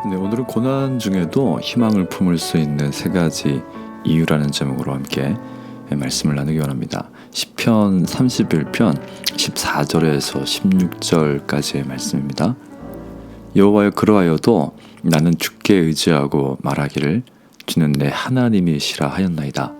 네, 오늘은 고난 중에도 희망을 품을 수 있는 세 가지 이유라는 제목으로 함께 말씀을 나누기 원합니다. 시편 31편 14절에서 16절까지의 말씀입니다. 여호와여, 그러하여도 나는 주께 의지하고 말하기를 주는 내 하나님이시라 하였나이다.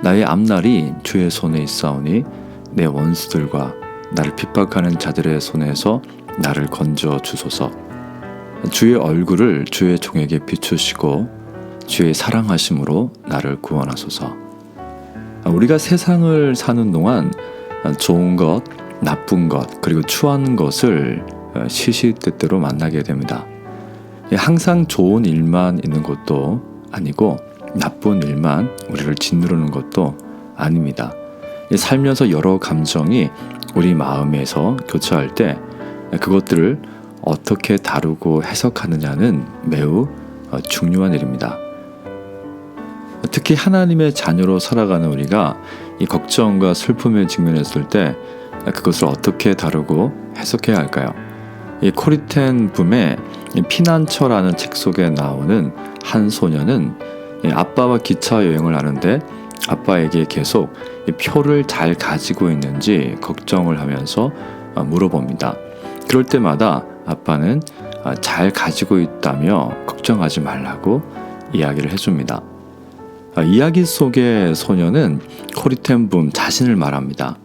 나의 앞날이 주의 손에 있사오니 내 원수들과 나를 핍박하는 자들의 손에서 나를 건져 주소서. 주의 얼굴을 주의 종에게 비추시고 주의 사랑하심으로 나를 구원하소서. 우리가 세상을 사는 동안 좋은 것, 나쁜 것, 그리고 추한 것을 시시때때로 만나게 됩니다. 항상 좋은 일만 있는 것도 아니고 나쁜 일만 우리를 짓누르는 것도 아닙니다. 살면서 여러 감정이 우리 마음에서 교차할 때 그것들을 어떻게 다루고 해석하느냐는 매우 중요한 일입니다. 특히 하나님의 자녀로 살아가는 우리가 이 걱정과 슬픔에 직면했을 때 그것을 어떻게 다루고 해석해야 할까요? 이 코리텐 붐의 피난처라는 책 속에 나오는 한 소녀는 아빠와 기차 여행을 하는데 아빠에게 계속 표를 잘 가지고 있는지 걱정을 하면서 물어봅니다. 그럴 때마다 아빠는 잘 가지고 있다며 걱정하지 말라고 이야기를 해줍니다. 이야기 속의 소녀는 코리텐 붐 자신을 말합니다.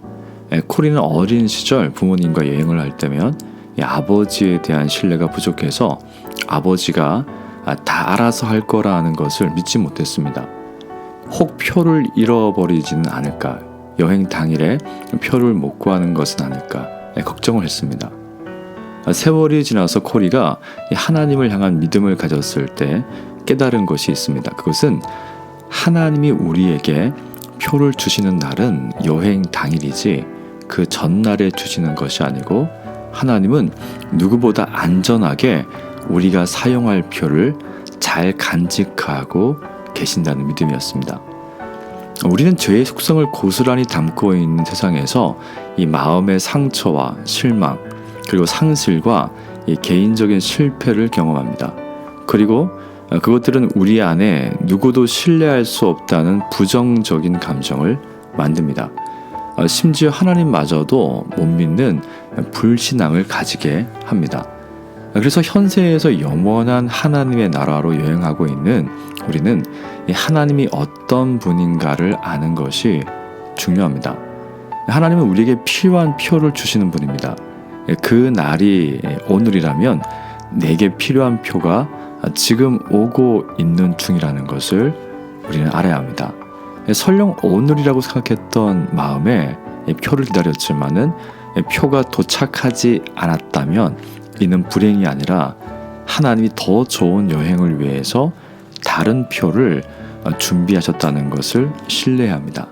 코리는 어린 시절 부모님과 여행을 할 때면 아버지에 대한 신뢰가 부족해서 아버지가 다 알아서 할 거라는 것을 믿지 못했습니다. 혹 표를 잃어버리지는 않을까, 여행 당일에 표를 못 구하는 것은 아닐까 걱정을 했습니다. 세월이 지나서 코리가 하나님을 향한 믿음을 가졌을 때 깨달은 것이 있습니다. 그것은 하나님이 우리에게 표를 주시는 날은 여행 당일이지 그 전날에 주시는 것이 아니고 하나님은 누구보다 안전하게 우리가 사용할 표를 잘 간직하고 계신다는 믿음이었습니다. 우리는 죄의 속성을 고스란히 담고 있는 세상에서 이 마음의 상처와 실망 그리고 상실과 이 개인적인 실패를 경험합니다. 그리고 그것들은 우리 안에 누구도 신뢰할 수 없다는 부정적인 감정을 만듭니다. 심지어 하나님마저도 못 믿는 불신앙을 가지게 합니다. 그래서 현세에서 영원한 하나님의 나라로 여행하고 있는 우리는 하나님이 어떤 분인가를 아는 것이 중요합니다. 하나님은 우리에게 필요한 표를 주시는 분입니다. 그 날이 오늘이라면 내게 필요한 표가 지금 오고 있는 중이라는 것을 우리는 알아야 합니다. 설령 오늘이라고 생각했던 마음에 표를 기다렸지만은 표가 도착하지 않았다면 이는 불행이 아니라 하나님이 더 좋은 여행을 위해서 다른 표를 준비하셨다는 것을 신뢰해야 합니다.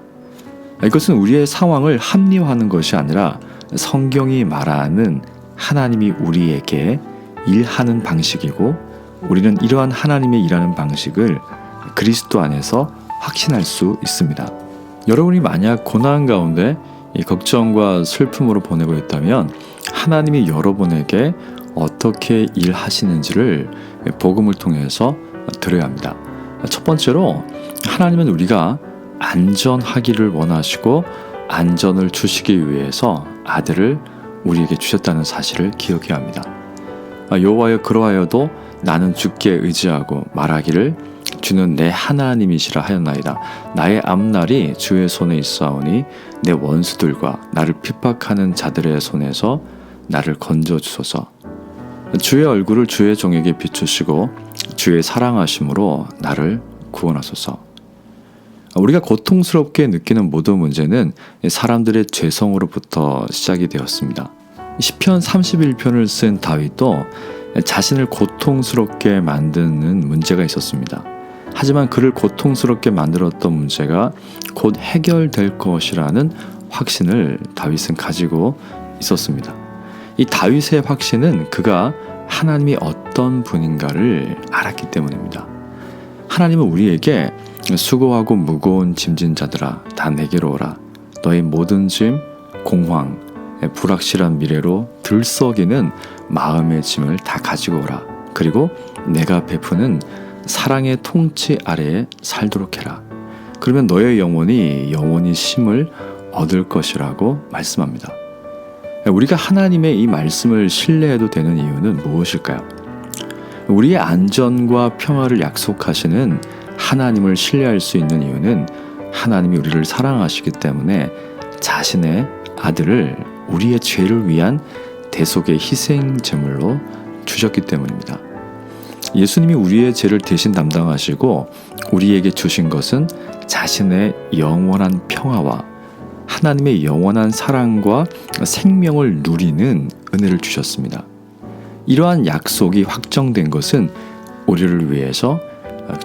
이것은 우리의 상황을 합리화하는 것이 아니라 성경이 말하는 하나님이 우리에게 일하는 방식이고 우리는 이러한 하나님의 일하는 방식을 그리스도 안에서 확신할 수 있습니다. 여러분이 만약 고난 가운데 이 걱정과 슬픔으로 보내고 있다면 하나님이 여러분에게 어떻게 일하시는지를 복음을 통해서 들어야 합니다. 첫 번째로 하나님은 우리가 안전하기를 원하시고 안전을 주시기 위해서 아들을 우리에게 주셨다는 사실을 기억해야 합니다. 여호와여, 그러하여도 나는 주께 의지하고 말하기를 주는 내 하나님이시라 하였나이다. 나의 앞날이 주의 손에 있사오니 내 원수들과 나를 핍박하는 자들의 손에서 나를 건져 주소서. 주의 얼굴을 주의 종에게 비추시고 주의 사랑하심으로 나를 구원하소서. 우리가 고통스럽게 느끼는 모든 문제는 사람들의 죄성으로부터 시작이 되었습니다. 시편 31편을 쓴 다윗도 자신을 고통스럽게 만드는 문제가 있었습니다. 하지만 그를 고통스럽게 만들었던 문제가 곧 해결될 것이라는 확신을 다윗은 가지고 있었습니다. 이 다윗의 확신은 그가 하나님이 어떤 분인가를 알았기 때문입니다. 하나님은 우리에게 수고하고 무거운 짐진 자들아 다 내게로 오라. 너의 모든 짐, 공황, 불확실한 미래로 들썩이는 마음의 짐을 다 가지고 오라. 그리고 내가 베푸는 사랑의 통치 아래에 살도록 해라. 그러면 너의 영혼이 쉼을 얻을 것이라고 말씀합니다. 우리가 하나님의 이 말씀을 신뢰해도 되는 이유는 무엇일까요? 우리의 안전과 평화를 약속하시는 하나님을 신뢰할 수 있는 이유는 하나님이 우리를 사랑하시기 때문에 자신의 아들을 우리의 죄를 위한 대속의 희생 제물로 주셨기 때문입니다. 예수님이 우리의 죄를 대신 담당하시고 우리에게 주신 것은 자신의 영원한 평화와 하나님의 영원한 사랑과 생명을 누리는 은혜를 주셨습니다. 이러한 약속이 확정된 것은 우리를 위해서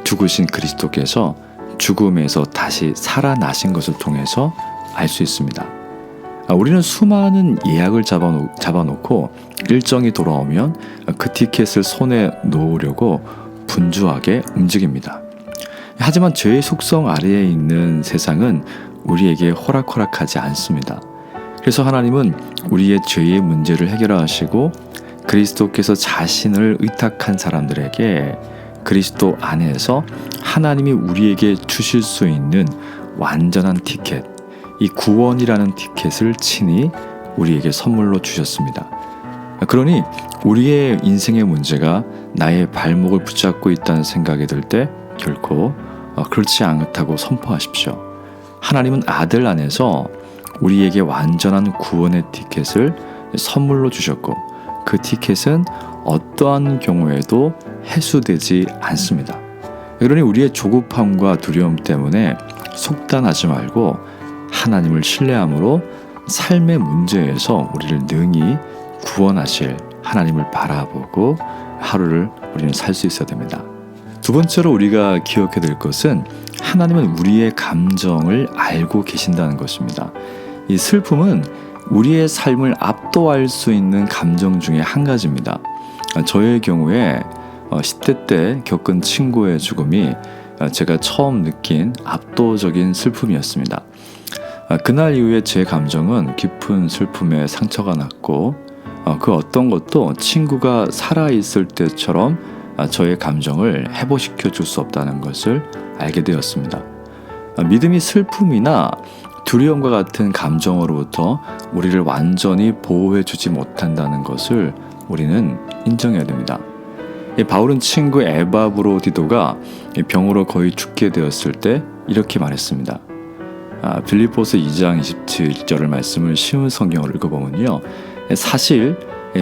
죽으신 그리스도께서 죽음에서 다시 살아나신 것을 통해서 알 수 있습니다. 우리는 수많은 예약을 잡아놓고 일정이 돌아오면 그 티켓을 손에 놓으려고 분주하게 움직입니다. 하지만 죄의 속성 아래에 있는 세상은 우리에게 호락호락하지 않습니다. 그래서 하나님은 우리의 죄의 문제를 해결하시고 그리스도께서 자신을 의탁한 사람들에게 그리스도 안에서 하나님이 우리에게 주실 수 있는 완전한 티켓, 이 구원이라는 티켓을 친히 우리에게 선물로 주셨습니다. 그러니 우리의 인생의 문제가 나의 발목을 붙잡고 있다는 생각이 들 때 결코 그렇지 않다고 선포하십시오. 하나님은 아들 안에서 우리에게 완전한 구원의 티켓을 선물로 주셨고 그 티켓은 어떠한 경우에도 해소되지 않습니다. 그러니 우리의 조급함과 두려움 때문에 속단하지 말고 하나님을 신뢰함으로 삶의 문제에서 우리를 능히 구원하실 하나님을 바라보고 하루를 우리는 살 수 있어야 됩니다. 두 번째로 우리가 기억해야 될 것은 하나님은 우리의 감정을 알고 계신다는 것입니다. 이 슬픔은 우리의 삶을 압도할 수 있는 감정 중에 한 가지입니다. 저의 경우에 10대 때 겪은 친구의 죽음이 제가 처음 느낀 압도적인 슬픔이었습니다. 그날 이후에 제 감정은 깊은 슬픔에 상처가 났고 그 어떤 것도 친구가 살아있을 때처럼 저의 감정을 회복시켜 줄 수 없다는 것을 알게 되었습니다. 믿음이 슬픔이나 두려움과 같은 감정으로부터 우리를 완전히 보호해 주지 못한다는 것을 우리는 인정해야 됩니다. 바울은 친구 에바브로디도가 병으로 거의 죽게 되었을 때 이렇게 말했습니다. 빌립보서 2장 27절의 말씀을 쉬운 성경을 읽어보면요, 사실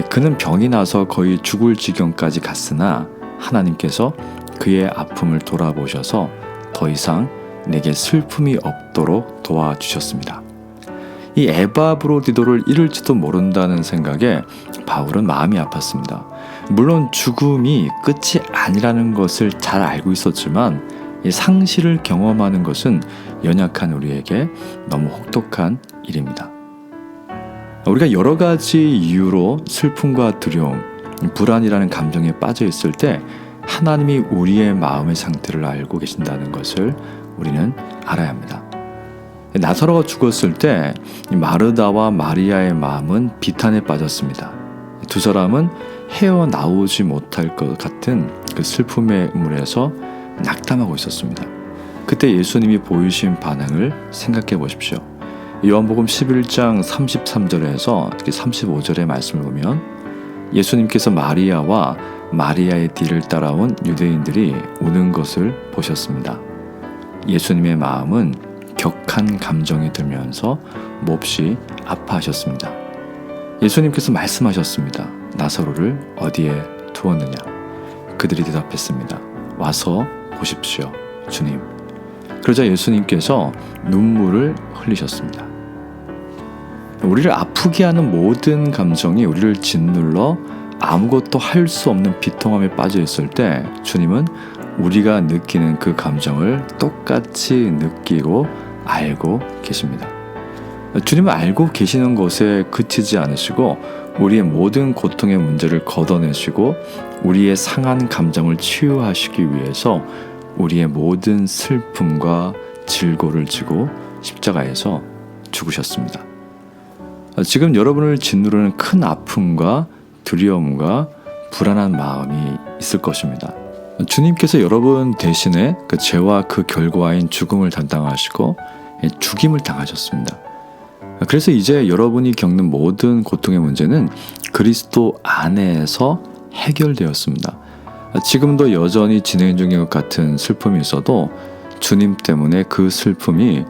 그는 병이 나서 거의 죽을 지경까지 갔으나 하나님께서 그의 아픔을 돌아보셔서 더 이상 내게 슬픔이 없도록 도와주셨습니다. 이 에바브로디도를 잃을지도 모른다는 생각에 바울은 마음이 아팠습니다. 물론 죽음이 끝이 아니라는 것을 잘 알고 있었지만 이 상실을 경험하는 것은 연약한 우리에게 너무 혹독한 일입니다. 우리가 여러 가지 이유로 슬픔과 두려움, 불안이라는 감정에 빠져 있을 때 하나님이 우리의 마음의 상태를 알고 계신다는 것을 우리는 알아야 합니다. 나사로가 죽었을 때 마르다와 마리아의 마음은 비탄에 빠졌습니다. 두 사람은 헤어나오지 못할 것 같은 그 슬픔의 물에서 낙담하고 있었습니다. 그때 예수님이 보이신 반응을 생각해 보십시오. 요한복음 11장 33절에서 35절의 말씀을 보면 예수님께서 마리아와 마리아의 뒤를 따라온 유대인들이 우는 것을 보셨습니다. 예수님의 마음은 격한 감정이 들면서 몹시 아파하셨습니다. 예수님께서 말씀하셨습니다. 나사로를 어디에 두었느냐? 그들이 대답했습니다. 와서 보십시오, 주님. 그러자 예수님께서 눈물을 흘리셨습니다. 우리를 아프게 하는 모든 감정이 우리를 짓눌러 아무것도 할 수 없는 비통함에 빠져 있을 때 주님은 우리가 느끼는 그 감정을 똑같이 느끼고 알고 계십니다. 주님은 알고 계시는 것에 그치지 않으시고 우리의 모든 고통의 문제를 걷어내시고 우리의 상한 감정을 치유하시기 위해서 우리의 모든 슬픔과 질고를 지고 십자가에서 죽으셨습니다. 지금 여러분을 짓누르는 큰 아픔과 두려움과 불안한 마음이 있을 것입니다. 주님께서 여러분 대신에 그 죄와 그 결과인 죽음을 담당하시고 죽임을 당하셨습니다. 그래서 이제 여러분이 겪는 모든 고통의 문제는 그리스도 안에서 해결되었습니다. 지금도 여전히 진행 중인 것 같은 슬픔이 있어도 주님 때문에 그 슬픔이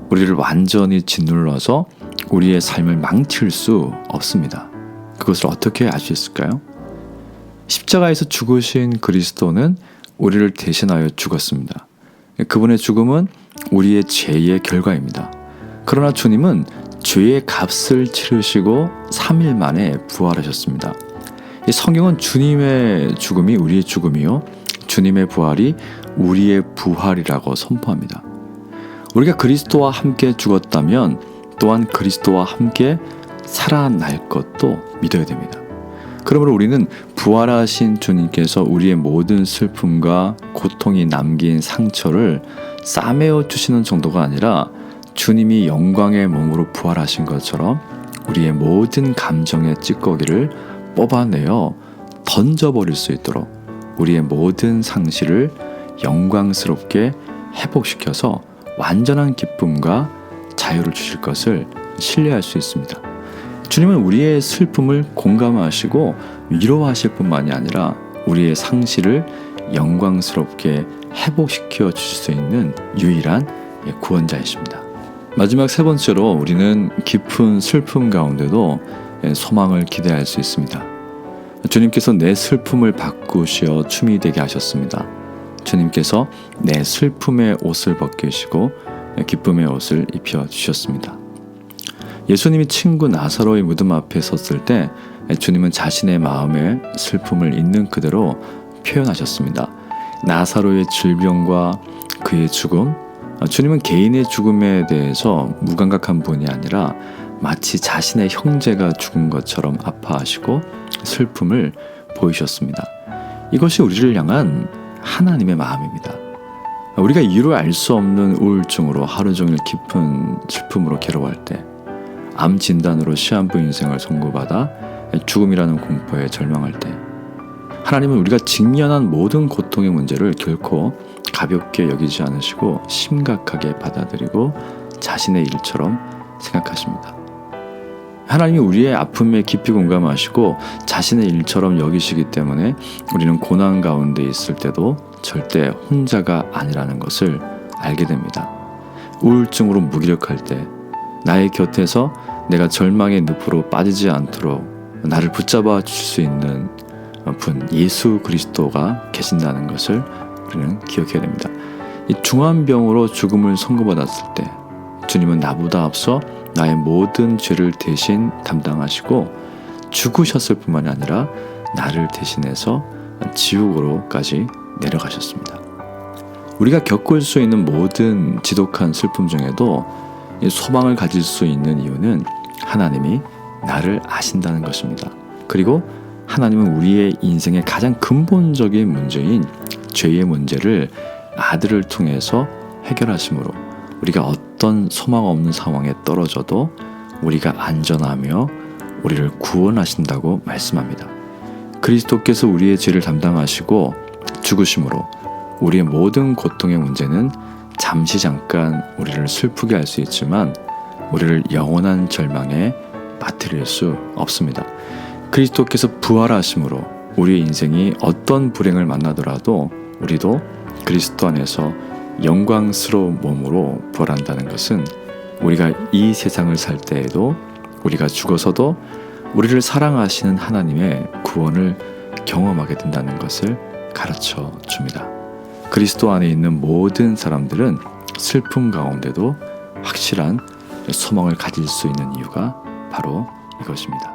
우리를 완전히 짓눌러서 우리의 삶을 망칠 수 없습니다. 그것을 어떻게 알 수 있을까요? 십자가에서 죽으신 그리스도는 우리를 대신하여 죽었습니다. 그분의 죽음은 우리의 죄의 결과입니다. 그러나 주님은 죄의 값을 치르시고 3일 만에 부활하셨습니다. 이 성경은 주님의 죽음이 우리의 죽음이요, 주님의 부활이 우리의 부활이라고 선포합니다. 우리가 그리스도와 함께 죽었다면 또한 그리스도와 함께 살아날 것도 믿어야 됩니다. 그러므로 우리는 부활하신 주님께서 우리의 모든 슬픔과 고통이 남긴 상처를 싸매어 주시는 정도가 아니라 주님이 영광의 몸으로 부활하신 것처럼 우리의 모든 감정의 찌꺼기를 뽑아내어 던져버릴 수 있도록 우리의 모든 상실을 영광스럽게 회복시켜서 완전한 기쁨과 자유를 주실 것을 신뢰할 수 있습니다. 주님은 우리의 슬픔을 공감하시고 위로하실 뿐만이 아니라 우리의 상실을 영광스럽게 회복시켜 주실 수 있는 유일한 구원자이십니다. 마지막 세 번째로 우리는 깊은 슬픔 가운데도 소망을 기대할 수 있습니다. 주님께서 내 슬픔을 바꾸시어 춤이 되게 하셨습니다. 주님께서 내 슬픔의 옷을 벗기시고 기쁨의 옷을 입혀 주셨습니다. 예수님이 친구 나사로의 무덤 앞에 섰을 때 주님은 자신의 마음의 슬픔을 있는 그대로 표현하셨습니다. 나사로의 질병과 그의 죽음, 주님은 개인의 죽음에 대해서 무감각한 분이 아니라 마치 자신의 형제가 죽은 것처럼 아파하시고 슬픔을 보이셨습니다. 이것이 우리를 향한 하나님의 마음입니다. 우리가 이유를 알 수 없는 우울증으로 하루 종일 깊은 슬픔으로 괴로워할 때, 암 진단으로 시한부 인생을 선고받아 죽음이라는 공포에 절망할 때, 하나님은 우리가 직면한 모든 고통의 문제를 결코 가볍게 여기지 않으시고 심각하게 받아들이고 자신의 일처럼 생각하십니다. 하나님이 우리의 아픔에 깊이 공감하시고 자신의 일처럼 여기시기 때문에 우리는 고난 가운데 있을 때도 절대 혼자가 아니라는 것을 알게 됩니다. 우울증으로 무기력할 때 나의 곁에서 내가 절망의 늪으로 빠지지 않도록 나를 붙잡아 주실 수 있는 분 예수 그리스도가 계신다는 것을 우리는 기억해야 됩니다. 이 중환병으로 죽음을 선고받았을 때 주님은 나보다 앞서 나의 모든 죄를 대신 담당하시고 죽으셨을 뿐만이 아니라 나를 대신해서 지옥으로까지 내려가셨습니다. 우리가 겪을 수 있는 모든 지독한 슬픔 중에도 소망을 가질 수 있는 이유는 하나님이 나를 아신다는 것입니다. 그리고 하나님은 우리의 인생의 가장 근본적인 문제인 죄의 문제를 아들을 통해서 해결하심으로 우리가 어떤 소망 없는 상황에 떨어져도 우리가 안전하며 우리를 구원하신다고 말씀합니다. 그리스도께서 우리의 죄를 담당하시고 죽으심으로 우리의 모든 고통의 문제는 잠시 잠깐 우리를 슬프게 할 수 있지만 우리를 영원한 절망에 빠뜨릴 수 없습니다. 그리스도께서 부활하심으로 우리의 인생이 어떤 불행을 만나더라도 우리도 그리스도 안에서 영광스러운 몸으로 부활한다는 것은 우리가 이 세상을 살 때에도 우리가 죽어서도 우리를 사랑하시는 하나님의 구원을 경험하게 된다는 것을 가르쳐 줍니다. 그리스도 안에 있는 모든 사람들은 슬픔 가운데도 확실한 소망을 가질 수 있는 이유가 바로 이것입니다.